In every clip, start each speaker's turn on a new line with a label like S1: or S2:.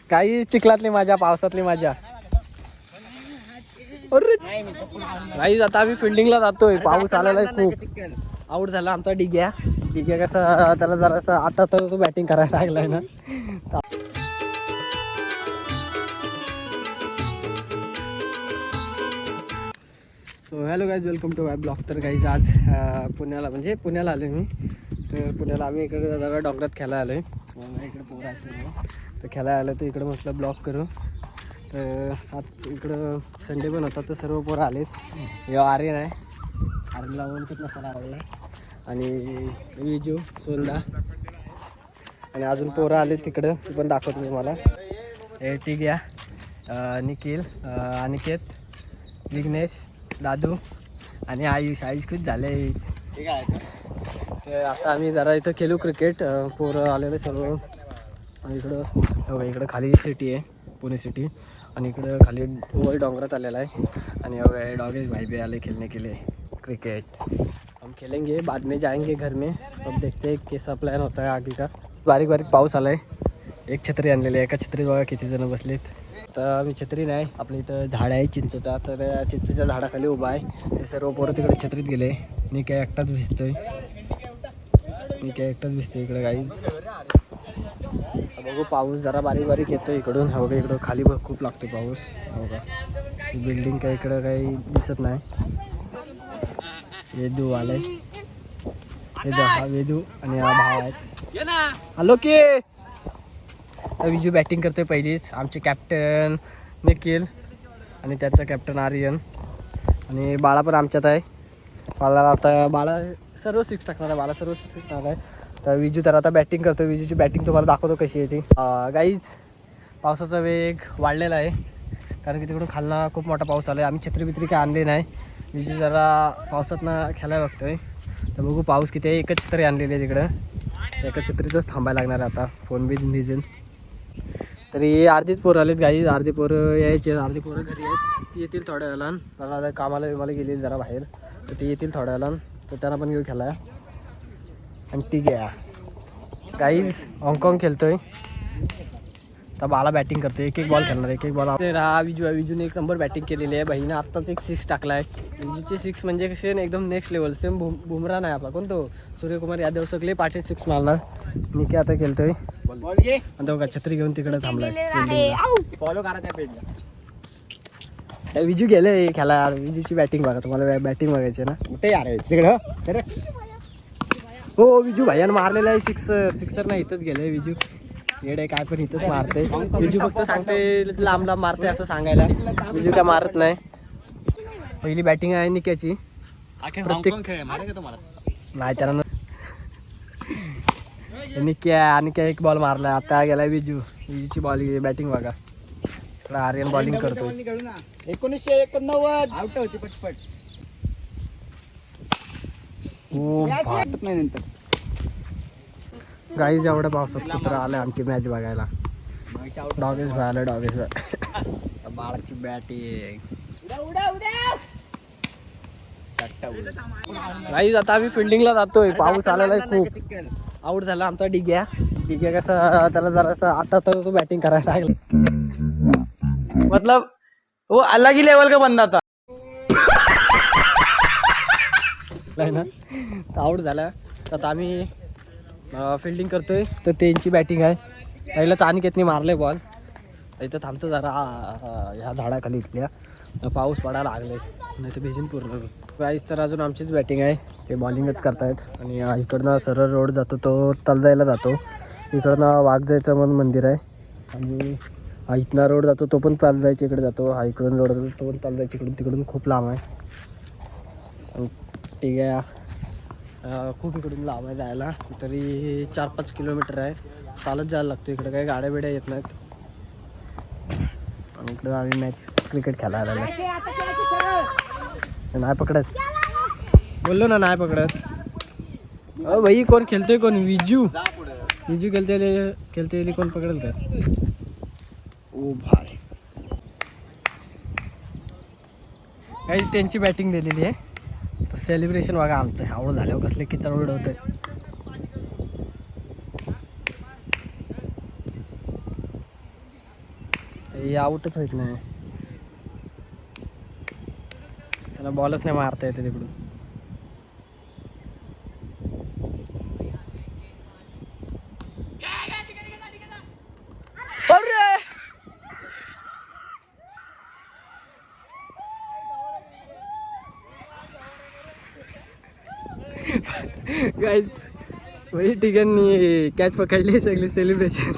S1: काही चिखलातली मजा, पावसातली मजा. काही आता आम्ही फिल्डिंगला जातोय, पाऊस आलेला आहे खूप. आऊट झाला आमचा डिग्या. डिग्या कसा त्याला जरा आता तर तो बॅटिंग करायला लागलाय ना. So hello guys, welcome to my blog. तर गाईज आज पुण्याला आलो मी. तर पुण्याला आम्ही इकडे जरा डोंगरात खेळायला आलो आहे. इकडे पोरं असेल तर खेळायला आलं, तर इकडं म्हटलं ब्लॉग करू. तर आज इकडं संडे पण होता, तर सर्व पोरं आलेत. हे आर्यन आहे, आर्यनला ओळखत नसायला आवडला, आणि विजू, सोनदा, आणि अजून पोरं आलेत तिकडं, ते पण दाखवतो तुम्हाला. हे ठीक आहे, निखिल, अनिकेत, विघ्नेश, दादू आणि आयुष. खूप झाले. तर आता आम्ही जरा इथं खेळू क्रिकेट. पोरं आलेले सर्व. इकडं खाली सिटी आहे, पुणे सिटी, आणि इकडं खाली वर डोंगरात आलेला आहे. आणि डॉगेश भाई भी आले खेलने के लिए क्रिकेट. हम खेलेंगे, बाद में जाएंगे घर में. अब देखते हैं कैसा प्लॅन होता है आगे का. बारीक बारीक पाऊस आला आहे. एक छत्री आणलेली आहे, एका छत्रीत बघा किती जण बसलेत. तर मी छत्री नाही, आपल्या इथं झाड आहे चिंचेचा, तर त्या चिंचेच्या झाडाखाली उभा आहे. ते सर्व पोरं तिकडे छत्रीत गेले. मी काय एकटाच भिजतोय, इकडे गाईज. बघू, पाऊस जरा बारीक बारीक येतो इकडून. हो का, इकडं खाली खूप लागतो पाऊस. हो का, बिल्डिंग काय इकडं काही दिसत नाही. वेदू आलाय, हा वेदू आणि हा भाव आहेत. हॅलो की. तर विजू बॅटिंग करतोय पहिलीच. आमचे कॅप्टन निखिल आणि त्याचा कॅप्टन आर्यन, आणि बाळा पण आमच्यात आहे. बाळा सर्व सिक्स टाकणार आहे. तर विजू तर आता बॅटिंग करतो. विजूची बॅटिंग तुम्हाला दाखवतो कशी आहे ती. गाईज, पावसाचा वेग वाढलेला आहे, कारण की तिकडून खालना खूप मोठा पाऊस आला आहे. आम्ही छत्री काय आणली नाही. विजू जरा पावसातनं खेळायला बघतोय. तर बघू पाऊस किती आहे. एकच छत्री आणलेली आहे तिकडं, एका छत्रीतच थांबायला लागणार आहे आता. फोन बी भिजेल. तरी अर्धीच पोरं आलेत गाईज, अर्धी पोरं यायचे, अर्धी पोरं घरी आहेत. ती येतील थोड्या वेळाला. मला कामाला गेली जरा बाहेर, तर ती येतील थोड्या वेळाला, तर त्यांना पण घेऊ खेळाय. आणि ती घ्या गाईज, हाँगकाँग खेळतोय. तर बाळा बॅटिंग करतोय, एक बॉल खेळणार, एक बॉल. हा विजूने एक नंबर बॅटिंग केलेली आहे. बहिणीने आत्ताच एक सिक्स टाकला आहे. विजूचे सिक्स म्हणजे कसे एकदम नेक्स्ट लेवल. सेम बुमरा नाही आपला, कोणतो सूर्यकुमार यादव, सगळे पाठी सिक्स मारणार. मी काय आता खेळतोय. बघा छत्री घेऊन तिकडे थांबलाय. फॉलो करा त्या पेजला. विजू गेले खेळा. विजूची बॅटिंग बघा, तुम्हाला बॅटिंग बघायची ना. कुठे यार तिकडं. हो, विजू भाईयानं मारलेला आहे सिक्सर नाही, इथंच गेले विजू. येडे काय पण इथंच मारते विजू. फक्त सांगते लांब लांब मारते असं सांगायला. विजू काय मारत नाही. पहिली बॅटिंग आहे निक्याची. नाही त्याला निक्या एक बॉल मारला. आता गेला विजूची बॅटिंग बघा. आर्यन बॉलिंग करतो.
S2: 1989 आउट होती पटपट.
S1: गाईज, एवढ्या पावसात कुत्र आलं आमची मॅच बघायला. डॉगेश भाई आलं. डॉगेश भाई, बाळाची बॅटिंग. गाईज, आता आम्ही फिल्डिंगला जातोय, पाऊस आलेला आहे खूप. आऊट झाला आमचा डिग्या. कसं त्याला जरा आता तर तो बॅटिंग करायला लागला.
S2: मतलब वो अलग ही लेवल का बंदा था.
S1: ना आऊट झाला. तर आम्ही फिल्डिंग करतोय. तर त्यांची बॅटिंग आहे. पहिलाच अनिकेतनी मारले बॉल. इथं थांबतो जरा ह्या झाडाखाली इथल्या. पाऊस पडायला लागले, नाही तर भिजून पूर्ण. गाईज, तर अजून आमचीच बॅटिंग आहे. ते बॉलिंगच करतायत. आणि इकडनं सरळ रोड जातो, तो तलजायला जातो. इकडनं वाघजायचं मंदिर आहे. आणि इथनं रोड जातो, तो पण तलजायच्या इकडे जातो. हा इकडून रोड जातो, तो पण तलजायच्या इकडून, तिकडून खूप लांब आहे. आणि ठीक आहे, खूप इकडून लांब आहे जायला. तरी 4-5 किलोमीटर आहे. चालत जायला लागतो. इकडे काही गाड्या बिड्या येत नाहीत. आणि इकडं आम्ही मॅच क्रिकेट खेळायला आलो. नाही पकडत, बोललो ना, नाही पकडत. भाई, कोण खेळतोय? कोण? विजू खेळते कोण पकडेल का? ओ भाई, काही त्यांची बॅटिंग दिलेली आहे. तर सेलिब्रेशन बघा आमचं. आवड झाल्यावर कसले किचड उडवतंय. हे आउटच होत नाही, त्याला बॉलच नाही मारता येते तिकडून. गाईज वही ठिकाणी कॅच पकडली, सगळी सेलिब्रेशन.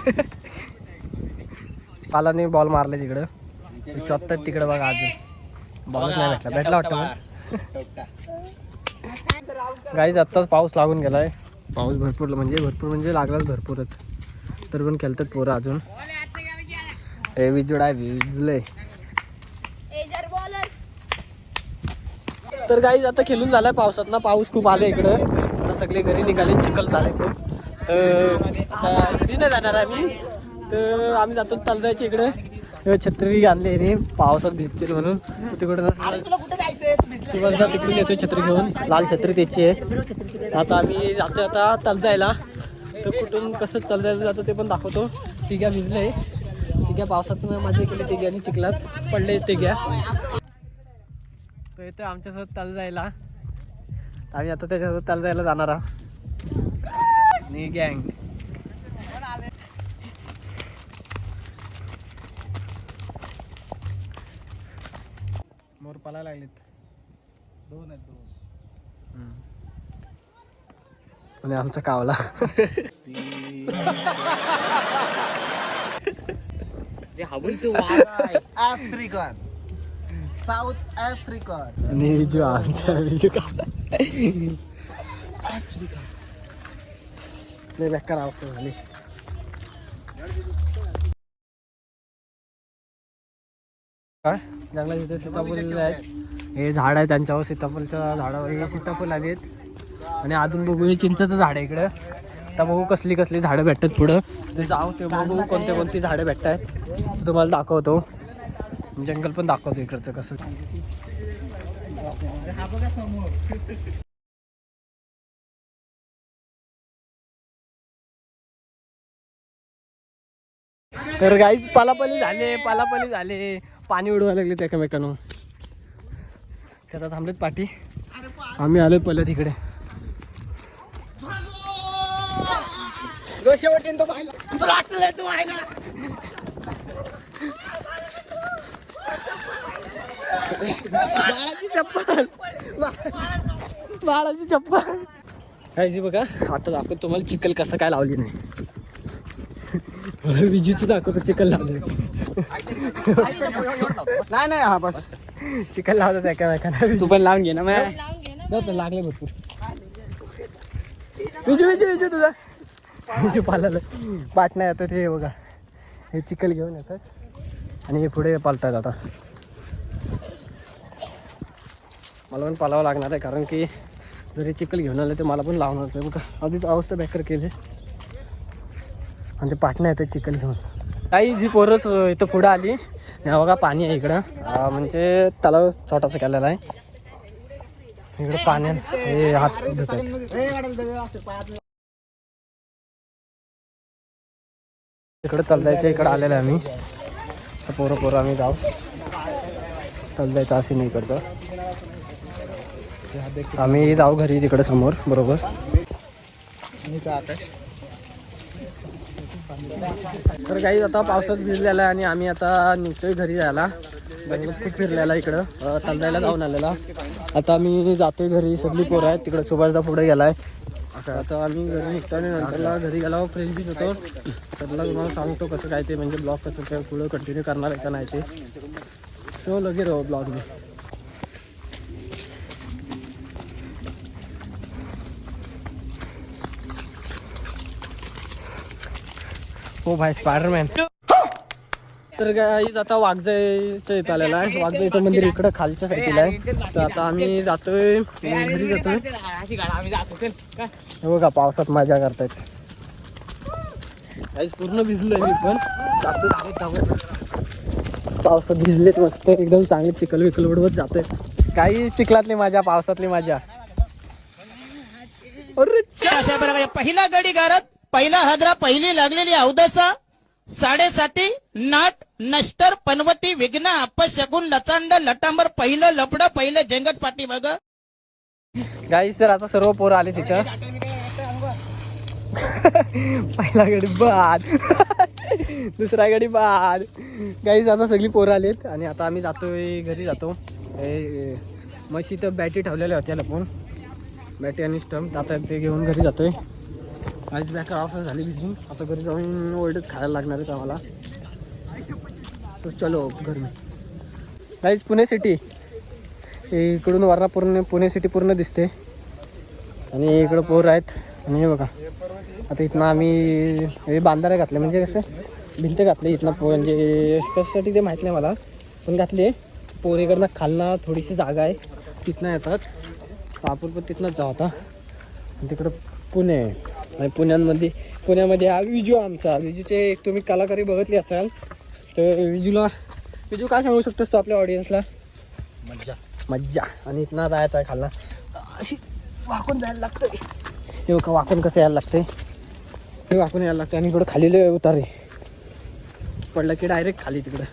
S1: पालाने बॉल मारले तिकडं, शॉट तिकडं बघा, अजून बॉलच नाही भेटला वाटतं. गाईज आत्ताच पाऊस लागून गेलाय, पाऊस भरपूर म्हणजे लागलाच भरपूरच, तर पण खेळतात पोरं अजून. हे विजोड भिजलंय. तर गाईज आता खेळून झालाय पावसात ना, पाऊस खूप आला इकडं. आता सगळे घरी निघाले, चिखल झाले खूप. तर आता घरी नाही जाणार आम्ही, तर आम्ही जातो तलजायच्या इकडे. छत्री आणली रे, पावसात भिजतील म्हणून. तिकडून सुभाषदा तिकडून येतो छत्री घेऊन, लाल छत्री त्याची आहे. आता आम्ही जातो आता तलजायला, तर कुठून कसं तलजायला जातो ते पण दाखवतो. तिघ्या भिजले, तिघ्या पावसातून मजा केली, तिघ्यानी चिखलात पडले तिघ्या. तर येतो आमच्यासोबत तलजायला, आम्ही आता त्याच्यासोबत तलजायला जाणार आहोत. आणि गँग मोर पालायला लागलेत, 2 आहेत. आणि आमचा कावला
S2: आफ्रिकन, साऊथ आफ्रिकन.
S1: आणि विजू आमचा विजू कावला आफ्रिका. लय बेकार अवस्था झाली. काय जंगलात इथे सीताफळ आहेत, हे झाड आहे, त्यांच्यावर सीताफळच्या झाडावर हे सीताफळ आली आहेत. आणि अजून बघू, हे चिंचेचं झाड आहे इकडं. आता बघू कसली कसली झाडं भेटतात पुढं, ते जाऊ ते बघू कोणती झाडं भेटत आहेत, तुम्हाला दाखवतो. जंगल पण दाखवतो इकडचं कसं. तर गाईज पालापाली झाले, पाणी उडवायला लागले एकमेकांना. त्याला थांबलेत पाठी, आम्ही आलोय पहिले तिकडे. बाळाची चप्पल कायची बघा. आता दाखवतो तुम्हाला चिखल कसं काय लावली नाही. विजूची दाखवतो चिखल लावले
S2: नाही हा बस
S1: चिखल लावतात एकामेकांना. तू पण लावून घे ना, लागले भरपूर. विजू तुझा विजू पालाला पाठ नाही येतात. हे बघा, हे चिखल घेऊन येतात आणि हे पुढे पालतात. आता मला पण पालावं लागणार आहे, कारण की जरी चिखल घेऊन आले तर मला पण लावणार आहे. बघा आधीच अवस्था बेकार केली आणि ते पाटण्या येतात चिखल घेऊन. काही जी पोरच इथं पुढं आली, बघा पाणी आहे इकडं, म्हणजे तलाव छोटासा केलेला आहे इकडं. पाण्यात हे हात धुत आहेत. इकडं तलजायच्या इकडं आलेलं आहे आम्ही. पोरं आम्ही जाऊ तलजायचं असे नाही इकडचं. आम्ही जाऊ घरी तिकडे समोर बरोबर. तर काही आता पावसात भिजलेला आहे आणि आम्ही आता निघतोय घरी जायला. जंगलात खूप फिरलेला इकडं, तलजायला जाऊन आलेला. आता आम्ही जातोय घरी, सगळी पोरं आहेत तिकडं. सुभाषदा पुढे गेलाय. आता आम्ही घरी निघतो आणि नंतरला घरी गेला फ्रेश बीच होतो. त्याला तुम्हाला सांगतो कसं काय ते, म्हणजे ब्लॉग कसं काय पुढं कंटिन्यू करणार आहे का नाही ते. सो लगे राहो ब्लॉग में. हो भाई स्पायडरमॅन. तर गाईज आता वाघजाईचं इथं आलेला आहे. वाघजाईचं मंदिर इकडं खालच्या साईडला आहे. तर आता आम्ही जातोय घरी जातोय. हे बघा पावसात मजा करतायत. गाईज पूर्ण भिजलोय मी पण. पावसात भिजलेत मस्त एकदम चांगले, चिखल विखल उडवत जातोय. काही चिखलातली मजा, पावसातली मजा.
S3: पहिला गडी गारत, पहिला हदरा, पहिली लागलेली अवदसा, 7:30 नाट नष्टर पनवती विघ्न अपशगुन लचांड लटांबर पहिलं लपड पहिलं झेंगट पाठी बघ.
S1: गाईस तर आता सर्व पोरं आले तिथं. पहिला गडी बाद. दुसरा गडी बाद. गाईस आता सगळी पोरं आलेत आणि आता आम्ही जातोय घरी जातो. मशी तर बॅटरी ठेवलेल्या होत्या लपून, बॅटरी आणि स्टम्प. आता ते घेऊन घरी जातोय. आज बॅकर ऑफ झाली भिजून. आता घरी जाऊन ओल्डच खायला लागणार आहेत आम्हाला. सो चलो घर में. गाईस पुणे सिटी इकडून वरना पूर्ण पुणे सिटी पूर्ण दिसते आणि इकडं पोर आहेत. आणि हे बघा आता इथनं आम्ही हे बांधारे घातले, म्हणजे कसं भिंत घातली इथनं म्हणजे कशासाठी ते माहीत नाही मला, पण घातले. पोर इकडनं खालना थोडीशी जागा आहे, तिथनं येतात. आपण पण तिथनंच जाऊ आता. तिकडं पुणे आणि पुण्यामध्ये हा विजू आमचा. विजूचे एक तुम्ही कलाकारी बघितली असाल तर विजू काय सांगू शकतोस तो आपल्या ऑडियन्सला? मज्जा. आणि इथनं जायचं आहे खालना, अशी वाकून जायला लागतं. हे बघा वाकून कसं यायला लागतंय, हे वाकून यायला लागतं. आणि इकडं खालीले उतारे पडलं की डायरेक्ट खाली तिकडं.